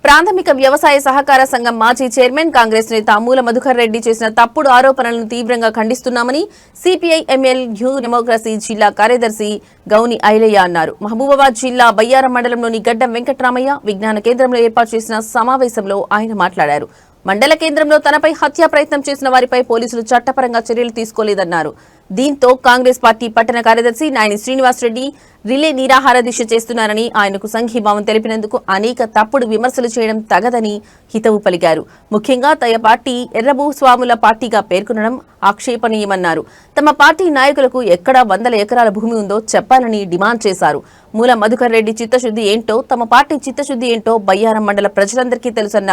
ప్రాథమిక వ్యవసాయ సహకార సంఘం మాజీ చైర్మన్ కాంగ్రెస్ నేత అమూల మధుకర్ రెడ్డి చేసిన తప్పుడు ఆరోపణలను తీవ్రంగా ఖండిస్తున్నామని సిపిఐ ఎంఎల్ న్యూ డెమోక్రసీ జిల్లా కార్యదర్శి గౌని ఐలయ్య అన్నారు. మహబూబాబాద్ జిల్లా బయ్యారం మండలంలోని గడ్డం వెంకట్రామయ్య విజ్ఞాన కేంద్రంలో ఏర్పాటు చేసిన సమావేశంలో ఆయన మాట్లాడారు. మండల కేంద్రంలో తనపై హత్యా ప్రయత్నం చేసిన వారిపై పోలీసులు చట్టపరంగా చర్యలు తీసుకోలేదన్నారు. దీంతో కాంగ్రెస్ పార్టీ పట్టణ కార్యదర్శి నాయని శ్రీనివాసరెడ్డి రిలే నిరాహార దీక్ష చేస్తున్నారని, ఆయనకు సంఘీభావం తెలిపినందుకు అనేక తప్పుడు విమర్శలు చేయడం తగదని హితవు పలికారు. ముఖ్యంగా తమ పార్టీ ఎర్రభూస్వాముల పార్టీగా పేర్కొనడం ఆక్షేపణీయమన్నారు. తమ పార్టీ నాయకులకు ఎక్కడ 100 ఎకరాల భూమి ఉందో చెప్పాలని డిమాండ్ చేశారు. మూల మధుకర్ రెడ్డి చిత్తశుద్ధి ఏంటో, తమ పార్టీ చిత్తశుద్ధి ఏంటో బయ్యారం మండల ప్రజలందరికీ తెలుసన్న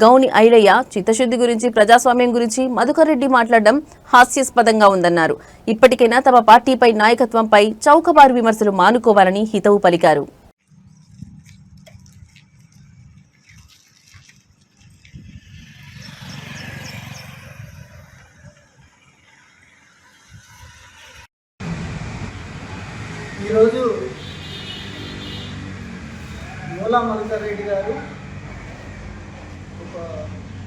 గౌని ఐలయ్య చిత్తశుద్ధి గురించి, ప్రజాస్వామ్యం గురించి మధుకర్ రెడ్డి మాట్లాడడం హాస్యాస్పదంగా ఉందన్నారు. ఇప్పటికైనా తమ పార్టీపై, నాయకత్వంపై చౌకబారు విమర్శలు మానుకోవాలని హితవు పలికారు. ఈరోజు మూల మధుకర్ రెడ్డి గారు ఒక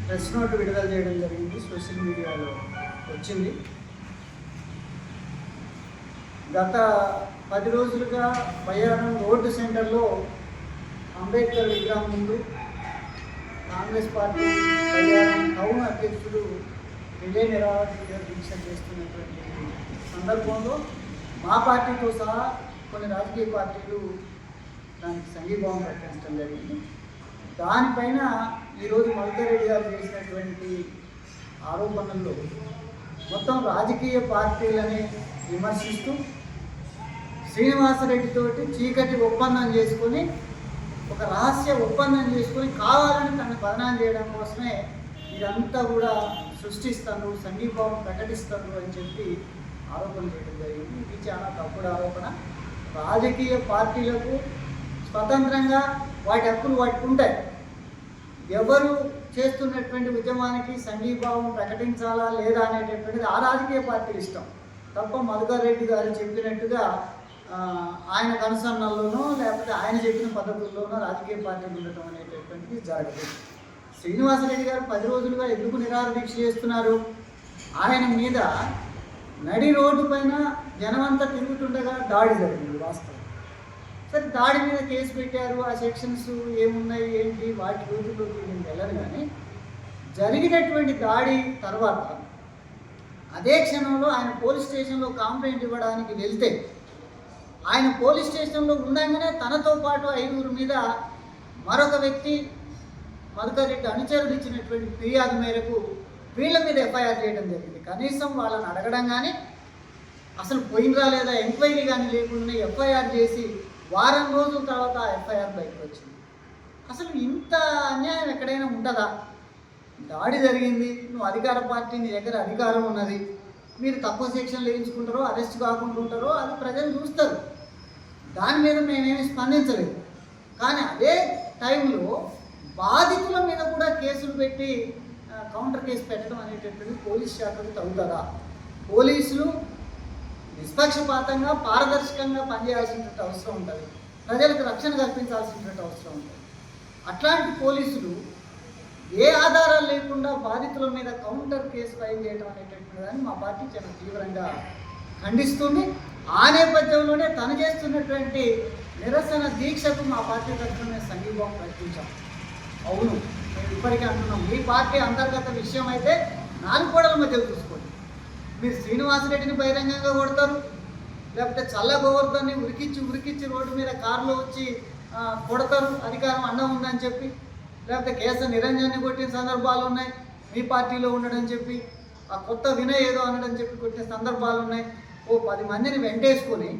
ప్రెస్ నోట్ విడుదల చేయడం జరిగింది, సోషల్ మీడియాలో వచ్చింది. గత 10 రోజులుగా బయ్యారం రోడ్డు సెంటర్లో అంబేద్కర్ విగ్రహం ముందు కాంగ్రెస్ పార్టీ బయ్యారం టౌన్ అధ్యక్షుడు రిలే నిరాహార దీక్ష చేస్తున్నటువంటి సందర్భంలో మా పార్టీతో సహా కొన్ని రాజకీయ పార్టీలు దానికి సంఘీభావం ప్రకటించడం జరిగింది. దానిపైన ఈరోజు మధుకర్ రెడ్డి గారు చేసినటువంటి ఆరోపణల్లో మొత్తం రాజకీయ పార్టీలని విమర్శిస్తూ శ్రీనివాసరెడ్డితోటి చీకటి ఒప్పందం చేసుకొని, ఒక రహస్య ఒప్పందం చేసుకొని కావాలని తనను బదనాం చేయడం కోసమే ఇదంతా కూడా సృష్టిస్తాను, సంఘీభావం ప్రకటిస్తాను అని చెప్పి ఆరోపణ చేయడం జరిగింది. ఇది చాలా తప్పుడు ఆరోపణ. రాజకీయ పార్టీలకు స్వతంత్రంగా వాటి హక్కులు వాటికి ఉంటాయి. ఎవరు చేస్తున్నటువంటి ఉద్యమానికి సంఘీభావం ప్రకటించాలా లేదా అనేటటువంటిది ఆ రాజకీయ పార్టీలు ఇష్టం తప్ప మధుకర్ రెడ్డి గారు చెప్పినట్టుగా ఆయన కనుసన్నల్లోనో లేకపోతే ఆయన చెప్పిన పద్ధతుల్లోనో రాజకీయ పార్టీలు ఉండటం అనేటటువంటిది జరగదు. శ్రీనివాసరెడ్డి గారు 10 రోజులుగా ఎందుకు నిరాహార దీక్ష చేస్తున్నారు? ఆయన మీద నడి రోడ్డు పైన జనమంతా తిరుగుతుండగా దాడి జరిగింది. వాస్తవం సరే, దాడి మీద కేసు పెట్టారు. ఆ సెక్షన్స్ ఏమున్నాయి ఏంటి వాటి రోజుల్లోకి నేను వెళ్ళను. కానీ జరిగినటువంటి దాడి తర్వాత అదే క్షణంలో ఆయన పోలీస్ స్టేషన్లో కంప్లైంట్ ఇవ్వడానికి వెళ్తే, ఆయన పోలీస్ స్టేషన్లో ఉండగానే తనతో పాటు 5 మీద మరొక వ్యక్తి మధుకర్ రెడ్డి అనుచరులు ఇచ్చినటువంటి ఫిర్యాదు మేరకు వీళ్ళ మీద ఎఫ్ఐఆర్ చేయడం జరిగింది. కనీసం వాళ్ళని అడగడం కానీ, అసలు పోయినరా లేదా ఎంక్వైరీ కానీ లేకుండా ఎఫ్ఐఆర్ చేసి వారం రోజుల తర్వాత ఎఫ్ఐఆర్ బయటకు వచ్చింది. అసలు ఇంత అన్యాయం ఎక్కడైనా ఉంటుందా? దాడి జరిగింది, నువ్వు అధికార పార్టీ, నీ దగ్గర అధికారం ఉన్నది, మీరు తక్కువ సెక్షన్లు వేయించుకుంటారో అరెస్ట్ కాకుండా ఉంటారో అది ప్రజలు చూస్తారు. దాని మీద మేమేమి స్పందించలేదు. కానీ అదే టైంలో బాధితుల మీద కూడా కేసులు పెట్టి కౌంటర్ కేసు పెట్టడం అనేటటువంటి పోలీస్ శాఖకు తగ్గుతుందా? పోలీసులు నిష్పక్షపాతంగా, పారదర్శకంగా పనిచేయాల్సినటువంటి అవసరం ఉంటుంది. ప్రజలకు రక్షణ కల్పించాల్సినటువంటి అవసరం ఉంటుంది. అట్లాంటి పోలీసులు ఏ ఆధారాలు లేకుండా బాధితుల మీద కౌంటర్ కేసు ఫైల్ చేయడం అనేటటువంటి దాన్ని మా పార్టీ చాలా తీవ్రంగా ఖండిస్తుంది. ఆ నేపథ్యంలోనే తను చేస్తున్నటువంటి నిరసన దీక్షకు మా పార్టీ తరఫున సంఘీభావం ప్రకటించాం. అవును, మేము ఇప్పటికీ అంటున్నాం, మీ పార్టీ అంతర్గత విషయం అయితే 4 గోడల మధ్య చూసుకోండి. మీరు శ్రీనివాసరెడ్డిని బహిరంగంగా కొడతారు, లేకపోతే చల్ల గోవర్ధన్ని ఉరికిచ్చి రోడ్డు మీద కారులో వచ్చి కొడతారు, అధికారం అన్నం ఉందని చెప్పి, లేకపోతే కేస నిరంజన్ని కొట్టిన సందర్భాలు ఉన్నాయి మీ పార్టీలో ఉండడం చెప్పి, ఆ కొత్త వినయ్ ఏదో అనడం చెప్పి కొట్టిన సందర్భాలు ఉన్నాయి. ఓ 10 మందిని వెంటేసుకొని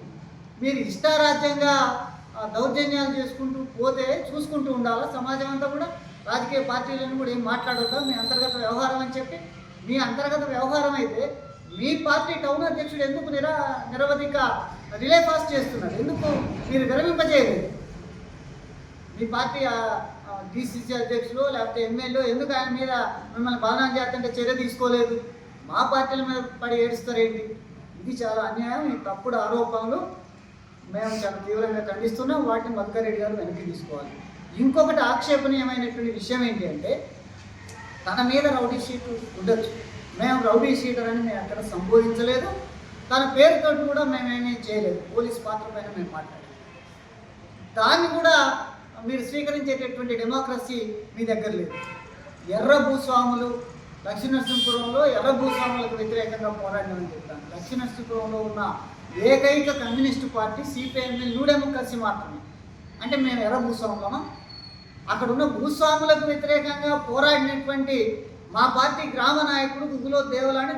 మీరు ఇష్టారాజ్యంగా దౌర్జన్యాలు చేసుకుంటూ పోతే చూసుకుంటూ ఉండాలా? సమాజం అంతా కూడా, రాజకీయ పార్టీలను కూడా ఏం మాట్లాడొద్దా? మీ అంతర్గత వ్యవహారం అని చెప్పి, మీ అంతర్గత వ్యవహారం అయితే మీ పార్టీ టౌన్ అధ్యక్షుడు ఎందుకు నిరవధిక రిలే ఫాస్ట్ చేస్తున్నారు? ఎందుకు మీరు విరమింపజేయలేదు? మీ పార్టీ డిసిసి అధ్యక్షులు లేకపోతే ఎమ్మెల్యే ఎందుకు ఆయన మీద మిమ్మల్ని బదనాం చేస్తుంటే చర్య తీసుకోలేదు? మా పార్టీల మీద పడి ఏడుస్తారేంటి? ఇది చాలా అన్యాయం. ఈ తప్పుడు ఆరోపణలు మేము చాలా తీవ్రంగా ఖండిస్తున్నాం. వాటిని మధుకర్ రెడ్డి గారు వెనక్కి తీసుకోవాలి. ఇంకొకటి ఆక్షేపణీయమైనటువంటి విషయం ఏంటి అంటే తన మీద రౌడీ షీటు ఉండొచ్చు, మేము రౌడీ షీటర్ అని మేము అక్కడ సంబోధించలేదు, తన పేరుతో కూడా మేమేమీ చేయలేదు, పోలీస్ పాత్ర పైన మేము మాట్లాడాము. దాన్ని కూడా మీరు స్వీకరించేటటువంటి డెమోక్రసీ మీ దగ్గర లేదు. ఎర్ర భూస్వాములు దక్షిణాపురంలో ఎర్ర భూస్వాములకు వ్యతిరేకంగా పోరాడమని చెప్తాను. దక్షిణాపురంలో ఉన్న ఏకైక communist party CPIML new democracy మాత్రమే. అంటే మేము ఎర్ర భూస్వాములమా? అక్కడ ఉన్న భూస్వాములకు వ్యతిరేకంగా పోరాడినటువంటి మా పార్టీ గ్రామ నాయకుడు గుగులో దేవలాని